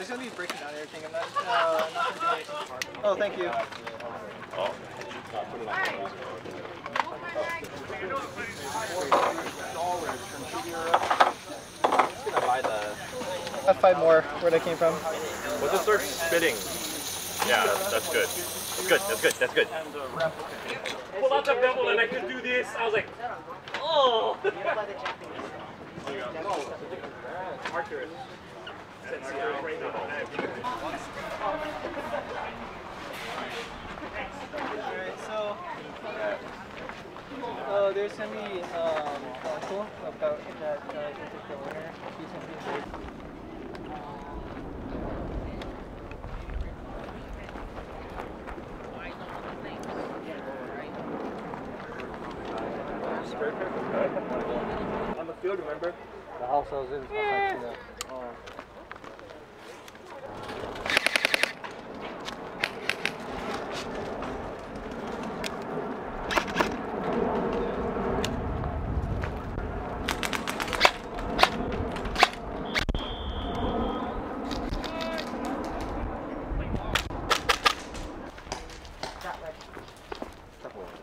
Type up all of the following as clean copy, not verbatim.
just gonna be breaking down everything. I'm not gonna do anything hard. Oh, thank you. Oh. I'll find more where they came from. We'll just start spitting. Yeah, that's good. That's good. That's good. That's good. Pull out the bevel and I could do this. I was like, oh. Arcturus. So there's gonna be council about that the winner. He's gonna be on the field, remember? the house I was in. Yeah.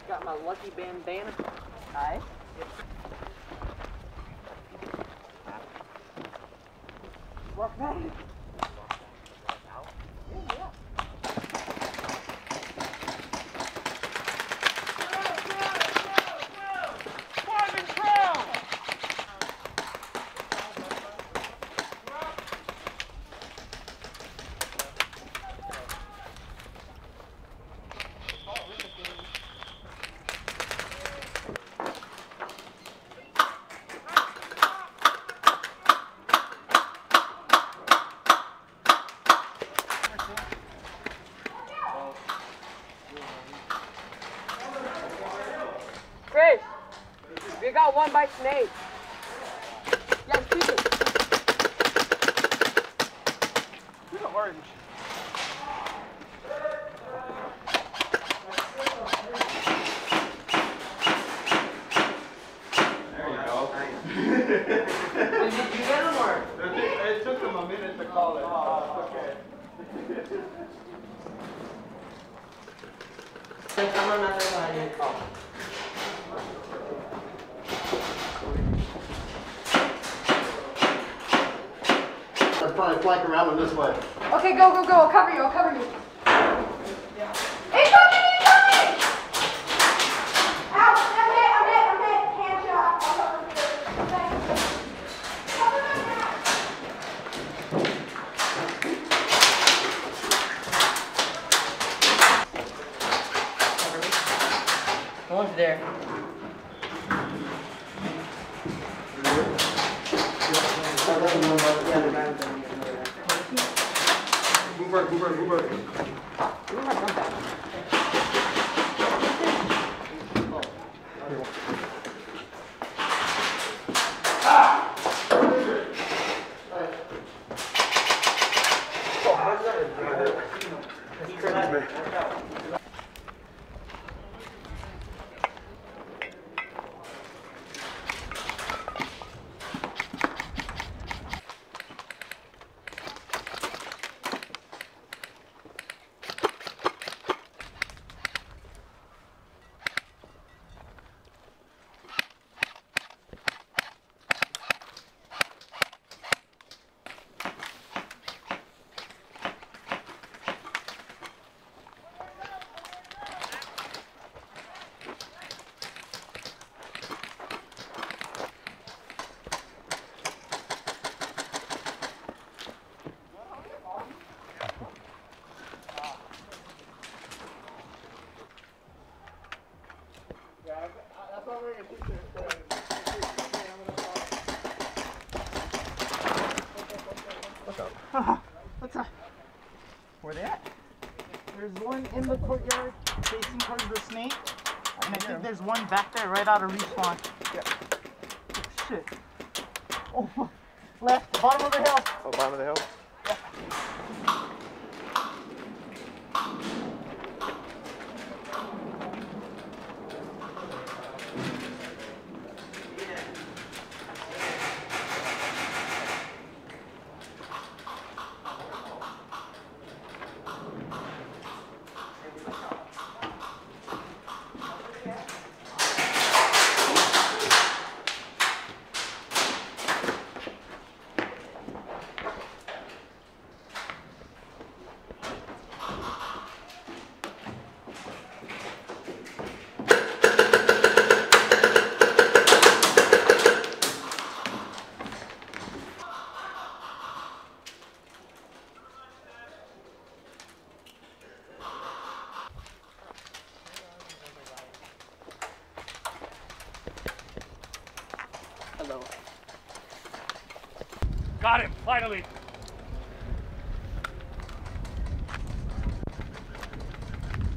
Got my lucky bandana. Aye. Walk back. Chris, we got one by snake. Yeah, keep it. Who's an orange? There you go. Did you get him or? It took them a minute to call it. Oh, okay. I'm on another side. Oh. I'll probably flank around them this way. Okay, go, go, go. I'll cover you. I'll cover you. Yeah. Incoming! Incoming! Ow! I'm hit! I'm hit! I'm hit! Hand shot. I'll cover you. Thanks. Cover my back. No one's there. Goober. What's up? Where they at? There's one in the courtyard facing towards the snake. And I think there's one back there right out of respawn. Yeah. Oh, shit. Oh, left, bottom of the hill. Oh, bottom of the hill? Got him, finally.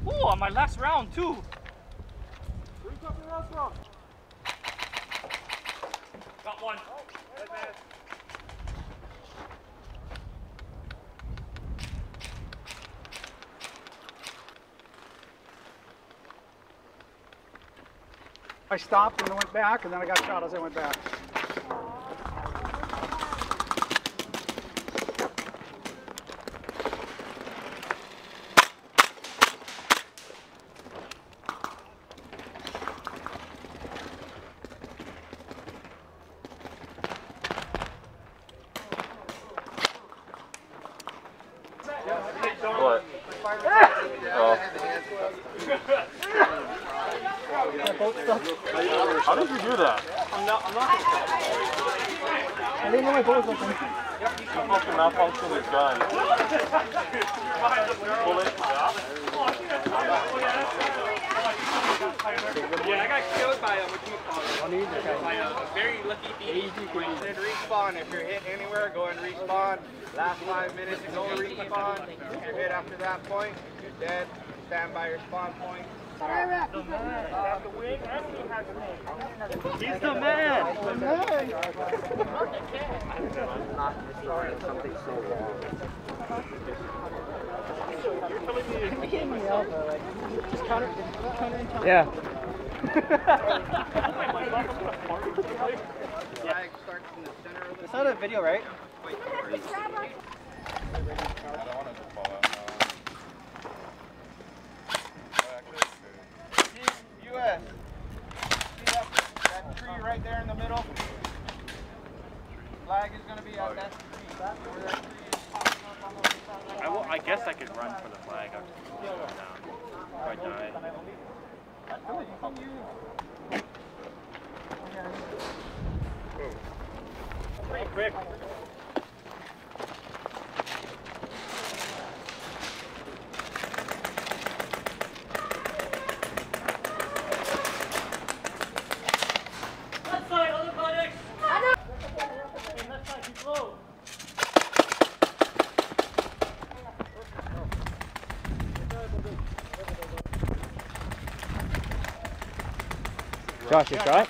Ooh, on my last round too. Got one. I stopped and then went back, and then I got shot as I went back. What? Oh. How did you do that? I didn't know my boat was open. You fucking malfunction this gun. Pull it. Yeah, I got killed by a very lucky thief. Then respawn. If you're hit anywhere, go and respawn. Last 5 minutes, go and respawn. If you're hit after that point, you're dead. Stand by your spawn point. He's the man! The man! Not destroying something so long. Yeah. Flag starts in the center of the It's not a video, right? US. See that tree right there in the middle? Flag is going to be on that tree. Where that tree is popping up on the other side. I guess I could run for the flag. I'll just go down. If I die. Pretty quick. Left side, other buttocks. Hey, left side, keep low. Josh, you shot?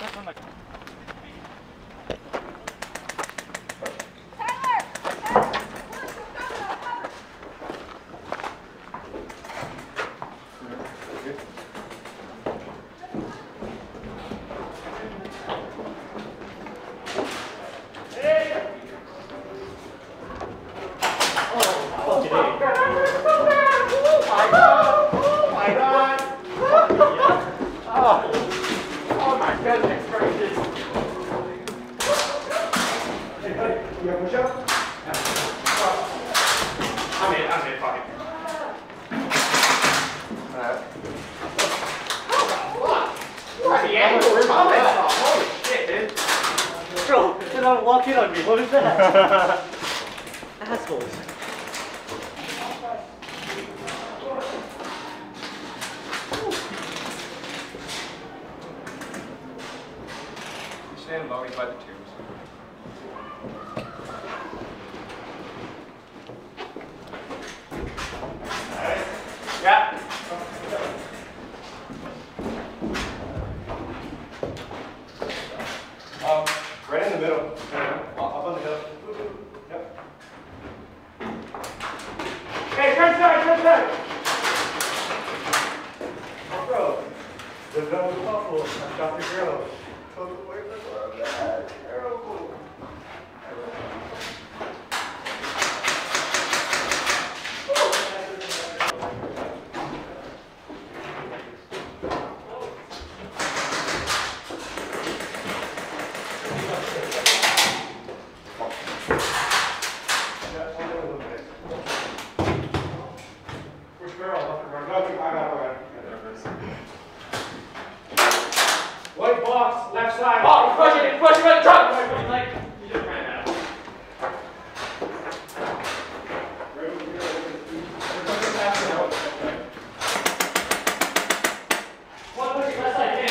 Bro, did not walk in on me. What is that? Assholes. Stand low, he's by the tubes. Yeah. Right in the middle. Up on the hill. Yep. Hey, turn side. Oh, bro. The double buffalo. I shot the girl. Took away the bad. Terrible. White box, left side. Oh, push it by the truck. Like, you just ran out. One pushing left side in.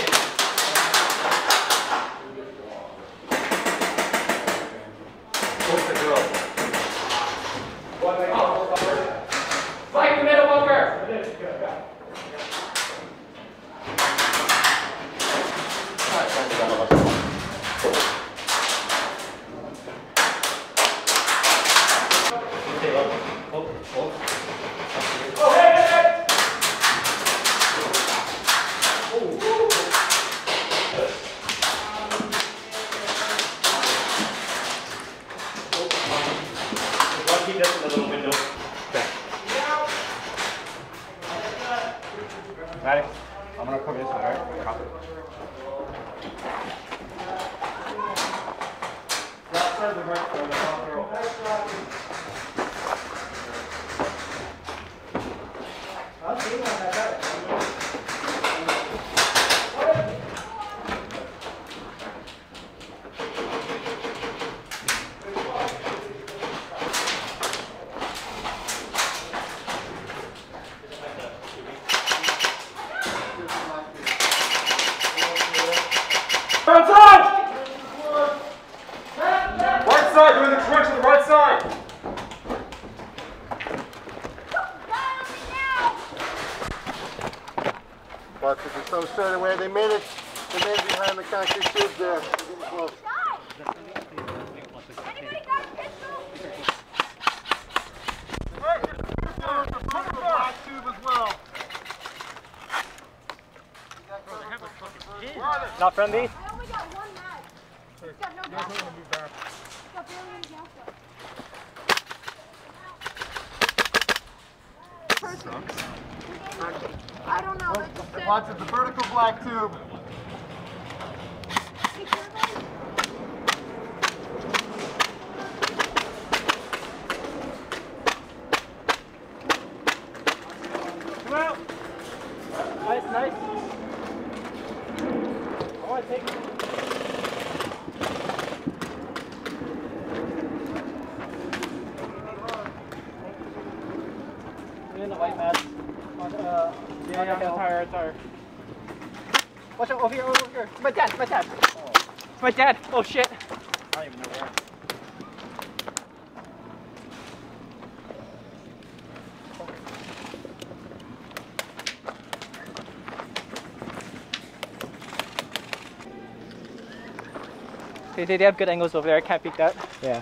this in the little window. Okay. Ready? I'm gonna cover this one, alright? Copy. Left side of the right side, the top row. Right side! Right side, doing the crunch to the right side! Watch it, there's some straight away. They made it behind the concrete tube there. They're getting close. Anybody got a pistol? Black tube as well. Not friendly? I only got one mag. It's got no gas. It's got barely any gas left. I don't know. It just said. Watch it, the vertical black tube. Come out! Nice, nice. I want to take it. You're in the white mat. Yeah, tire. Watch out, over here. It's my dad. It's my dad. Oh shit. I don't even know where. They have good angles over there. I can't peek that. Yeah.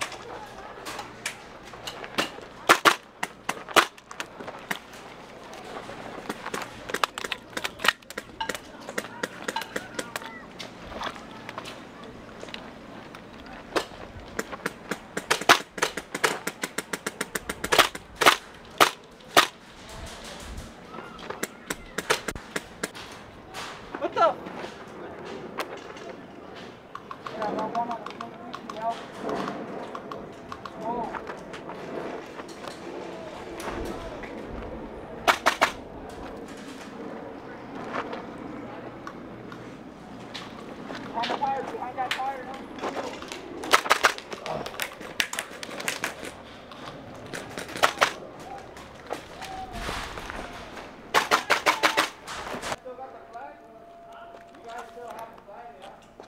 What the? Behind that tire, no.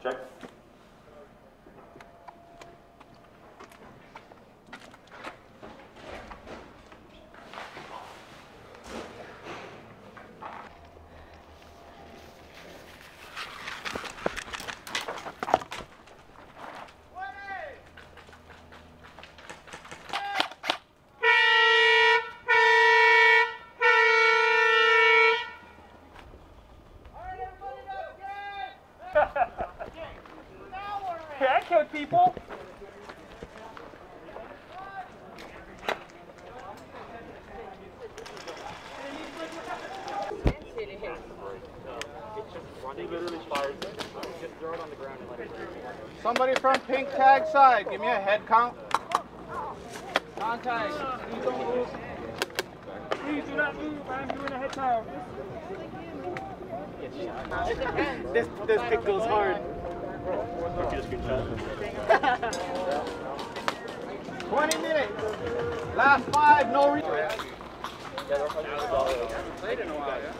Check. Yeah, I killed people. Somebody from pink tag side, give me a head count. Contact. Please don't move. Please do not move. I'm doing a head count. This pick goes hard. 20 minutes. Last 5, no reason. Played in a while, yeah?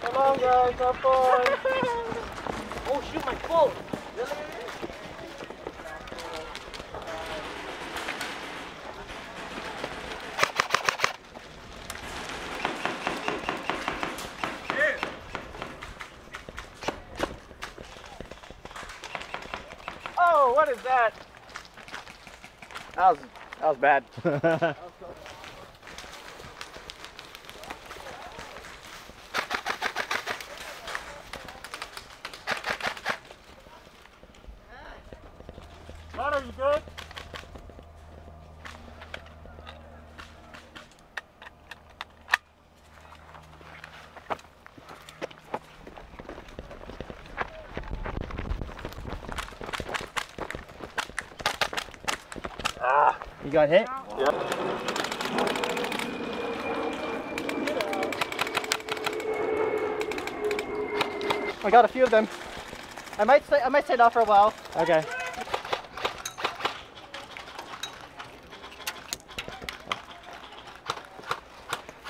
Come on, guys, have fun. Whoa, what is that? That was bad. Matt, are you good? You got hit? Yeah. I got a few of them. I might stay off for a while. Okay.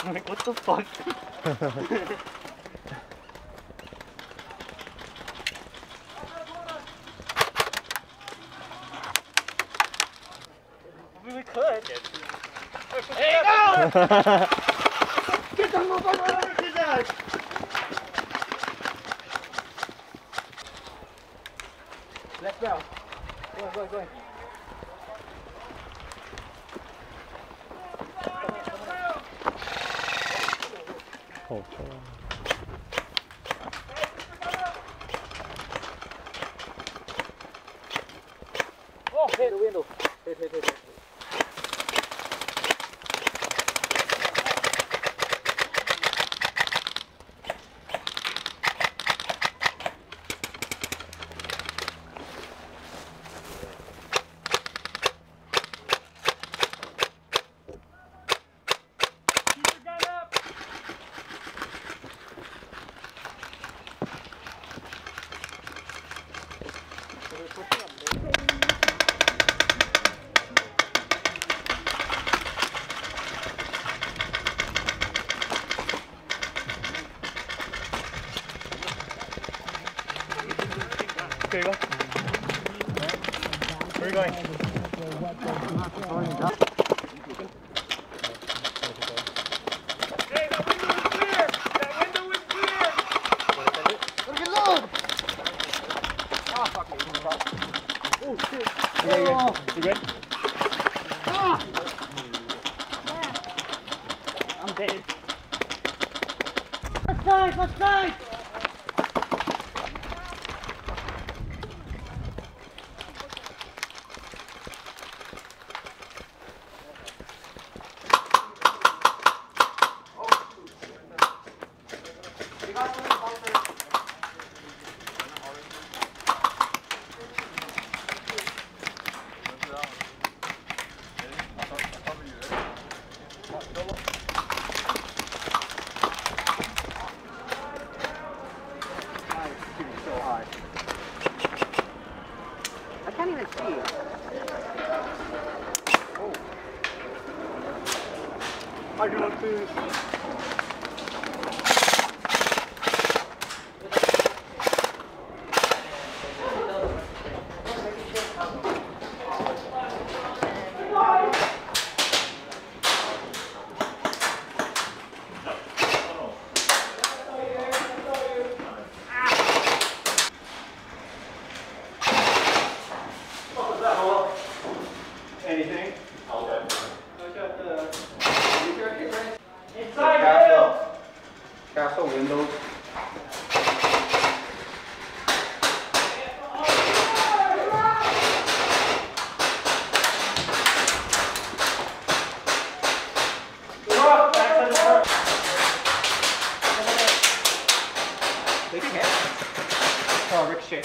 I'm like, what the fuck? We could. Hey, no! Get the motherfucker out of his ass! Let's go. Go. Oh, oh, hit the window. Hit. There you go. Where are you going? Hey, that window is clear! That window is clear! Look at load! Oh, fuck me. Oh, shit. You good? I'm dead. Let's fight! I can't even see. I do not lose. Anything? Castle windows. They can hit. Oh, ricochet.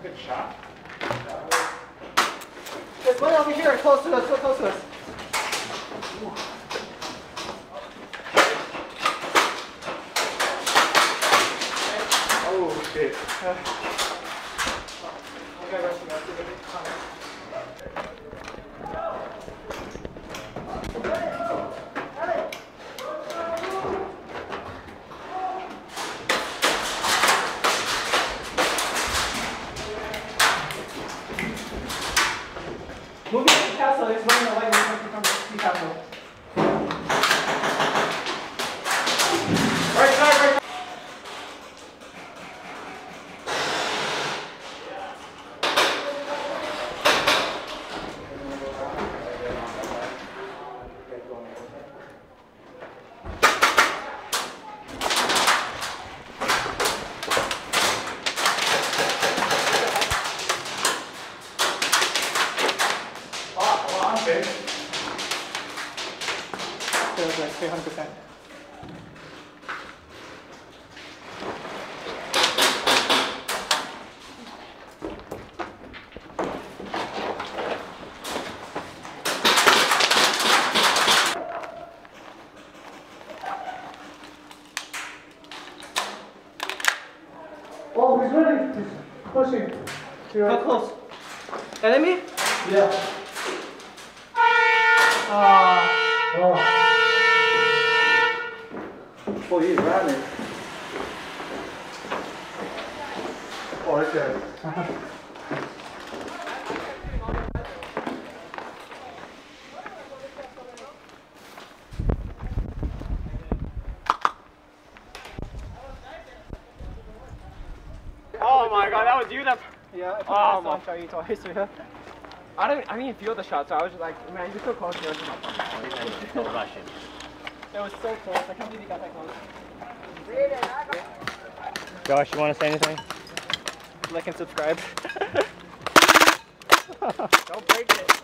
Good shot. There's one over here, close to us, so close to us. Oh, shit. Moving to the castle is when the light is going to come to the castle. Right side, right side. Okay. Feels like 300%. Oh, he's running. He's pushing. How close? Enemy? Yeah. Oh, he's running. Oh, okay. Oh my god, that was you that. Yeah, I put Oh my on try you twice, yeah. I didn't even feel the shot, so I was just like, man, you're so close to us. No rushing. It was so close. I can't believe you got that close. Josh, you want to say anything? Like and subscribe. Don't break it.